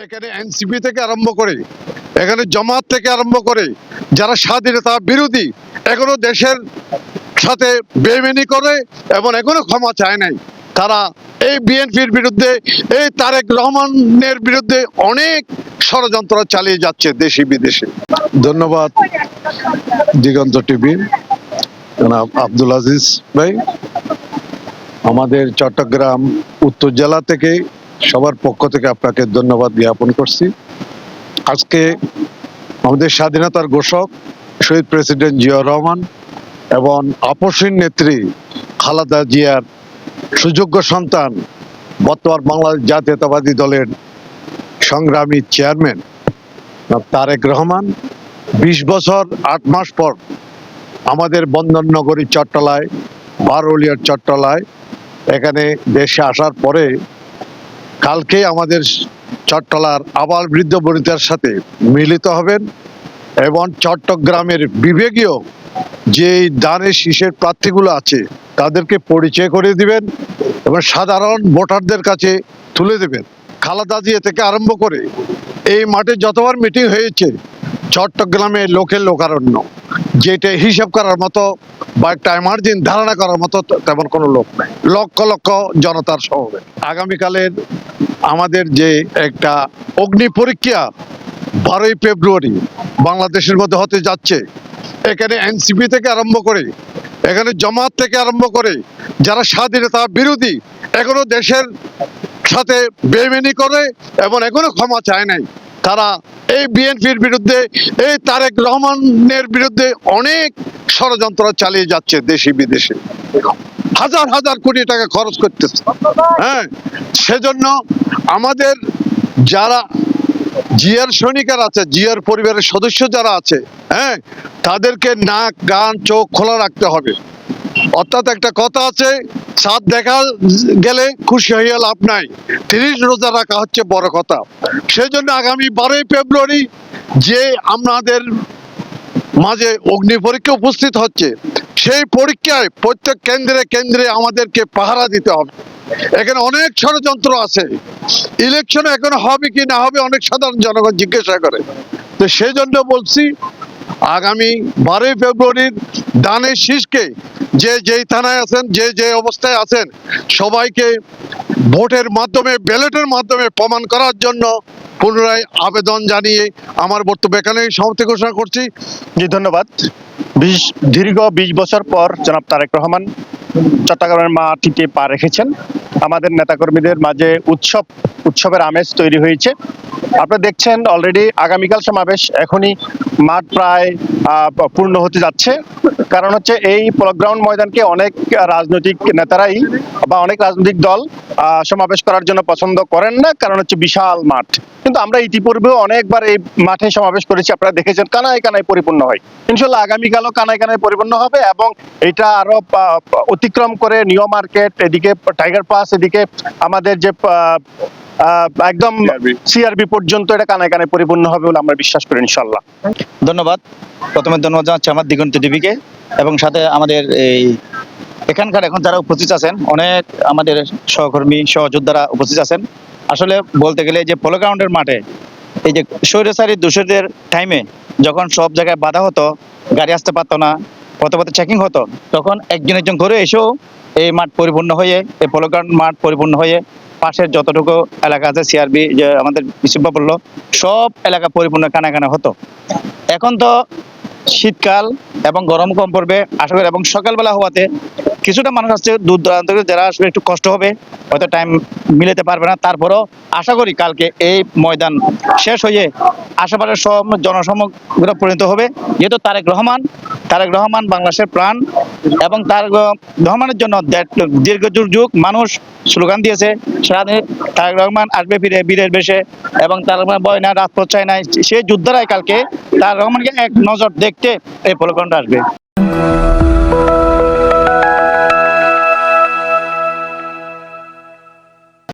এখানে এনসিপি থেকে আরম্ভ করে এখানে জামাত থেকে আরম্ভ করে যারা স্বাধীনতা বিরোধী এখনো দেশের সাথে বেইমানি করে এবং এখনো ক্ষমা চায় নাই, তারা এই বিএনপির বিরুদ্ধে, এই তারেক রহমানের বিরুদ্ধে অনেক ষড়যন্ত্র চালিয়ে যাচ্ছে দেশে বিদেশে। ধন্যবাদ দিগন্ত টিভি, জনাব আব্দুল আজিজ ভাই। আমাদের চট্টগ্রাম উত্তর জেলা থেকে সবার পক্ষ থেকে আপনাকে ধন্যবাদ জ্ঞাপন করছি। আজকে আমাদের স্বাধীনতার ঘোষক শহীদ প্রেসিডেন্ট জিয়াউর রহমান এবং আপসীন নেত্রী খালেদা জিয়ার সুযোগ্য সন্তান, বর্তমান বাংলাদেশ জাতীয়তাবাদী দলের সংগ্রামী চেয়ারম্যান তারেক রহমান 20 বছর 8 মাস পর আমাদের বন্দরনগরী চট্টলায়, বারউলিয়ার চট্টলায় এখানে দেশে আসার পরে কালকে আমাদের চট্টলার আবাল বৃদ্ধ বনিতার সাথে মিলিত হবেন এবং চট্টগ্রামের বিভাগীয় যে দানের শীষের প্রার্থীগুলো আছে তাদেরকে পরিচয় করে দিবেন এবং সাধারণ ভোটারদের কাছে তুলে দেবেন। খালেদা জিয়া থেকে আরম্ভ করে এই মাঠে যতবার মিটিং হয়েছে চট্টগ্রামে লোকের লোকারণ্য, যেটা হিসাব করার মতো বা একটা এমার্জেন্সি ধারণা করার মতো তেমন কোনো লোক নেই। লক্ষ লক্ষ জনতার সমাবেশ। আগামীকালের আমাদের যে একটা অগ্নি পরীক্ষা 12ই ফেব্রুয়ারি বাংলাদেশের মধ্যে হতে যাচ্ছে, এখানে এনসিপি থেকে আরম্ভ করে এখানে জামাত থেকে আরম্ভ করে যারা স্বাধীনতা বিরোধী এখনো দেশের সাথে বেইমানি করে এবং এখনো ক্ষমা চায় নাই, তারা এই বিএনপির বিরুদ্ধে, এই তারেক রহমানের বিরুদ্ধে অনেক ষড়যন্ত্র চালিয়ে যাচ্ছে দেশে বিদেশে। হাজার হাজার কোটি টাকা খরচ করতেছে। হ্যাঁ, সেজন্য আমাদের যারা জিয়ার সৈনিকের আছে, জিয়ার পরিবারের সদস্য যারা আছে, হ্যাঁ, তাদেরকে নাক কান চোখ খোলা রাখতে হবে। অর্থাৎ একটা কথা আছে, চাঁদ দেখা গেলে খুশি হইয়া লাভ নাই, 30 রোজা রাখা হচ্ছে বড় কথা। সেই জন্য আগামী 12ই ফেব্রুয়ারি যে আমাদের মাঝে অগ্নি পরীক্ষা উপস্থিত হচ্ছে, সেই পরীক্ষায় প্রত্যেক কেন্দ্রে কেন্দ্রে আমাদেরকে পাহারা দিতে হবে। এখানে অনেক ষড়যন্ত্র আছে, ইলেকশন এখন হবে কি না হবে অনেক সাধারণ জনগণ জিজ্ঞাসা করে। তো সেই জন্য বলছি, আগামী 12ই ফেব্রুয়ারির দানের শীষকে যে যেই থানায় আছেন, যে যে অবস্থায় আছেন, সবাইকে ভোটের মাধ্যমে, ব্যালটের মাধ্যমে প্রমাণ করার জন্য পুনরায় আবেদন জানিয়ে আমার বক্তব্য এখানে সমাপ্তি ঘোষণা করছি। জি, ধন্যবাদ। দীর্ঘ 20 বছর পর জনাব তারেক রহমান চট্টগ্রামের মাটিতে পা রেখেছেন। আমাদের নেতাকর্মীদের মাঝে উৎসবের আমেজ তৈরি হয়েছে। আপনারা দেখছেন অলরেডি আগামীকাল সমাবেশ, এখনই মাঠ প্রায় পূর্ণ হতে যাচ্ছে। কারণ হচ্ছে এই প্লেগ্রাউন্ড ময়দানকে অনেক রাজনৈতিক নেতারাই বা অনেক রাজনৈতিক দল সমাবেশ করার জন্য পছন্দ করেন না, কারণ হচ্ছে বিশাল মাঠ। কিন্তু আমরা ইতিপূর্বেও অনেকবার এই মাঠে সমাবেশ করেছি, আপনারা দেখেছেন কানায় কানায় পরিপূর্ণ হয়। ইনশাল্লাহ আগামীকালও কানায় কানায় পরিপূর্ণ হবে এবং এটা আরো অতিক্রম করে নিউ মার্কেট, এদিকে টাইগার পাস, এদিকে আমাদের যে একদম সিআরবি পর্যন্ত এটা কানায় কানায় পরিপূর্ণ হবে বলে আমরা বিশ্বাস করি ইনশাল্লাহ। ধন্যবাদ। প্রথমে ধন্যবাদ জানাচ্ছি আমার দিগন্ত টিভিকে এবং সাথে আমাদের এই এখানকার এখন যারা উপস্থিত আছেন, অনেক আমাদের সহকর্মী সহযোদ্ধারা উপস্থিত আছেন। আসলে বলতে গেলে যে পোলো গ্রাউন্ডের মাঠে এই যে স্বৈরাচারী দূষিতদের টাইমে যখন সব জায়গায় বাধা হতো, গাড়ি আসতে পারতো না, পথে পথে চেকিং হতো, তখন একজন ঘুরে এসেও এই মাঠ পরিপূর্ণ হয়ে, এই পোলো গ্রাউন্ড মাঠ পরিপূর্ণ হয়ে পাশের যতটুকু এলাকা আছে সিআরবি যে আমাদের বিশিব্বা বললো, সব এলাকা পরিপূর্ণ কানা কানা হতো। এখন তো শীতকাল এবং গরম কম পড়বে আশা করি, এবং সকালবেলা হওয়াতে কিছুটা মানুষ আসছে দূর দূরান্ত থেকে, যারা আসলে একটু কষ্ট হবে, হয়তো টাইম মিলাতে পারবে না। তারপরেও আশা করি কালকে এই ময়দান শেষ হয়ে আশেপাশের সব জনসমগ্র পরিণত হবে। যেহেতু তারেক রহমান বাংলাদেশের প্রাণ, এবং তারেক রহমানের জন্য দীর্ঘ যুগ মানুষ স্লোগান দিয়েছে, তারেক রহমান আসবে ফিরে বীরের বেশে, এবং তার বয় না রাজপথ চায় নাই, সেই যোদ্ধারাই কালকে তারেক রহমানকে এক নজর দেখতে এই প্রলোভনটা আসবে।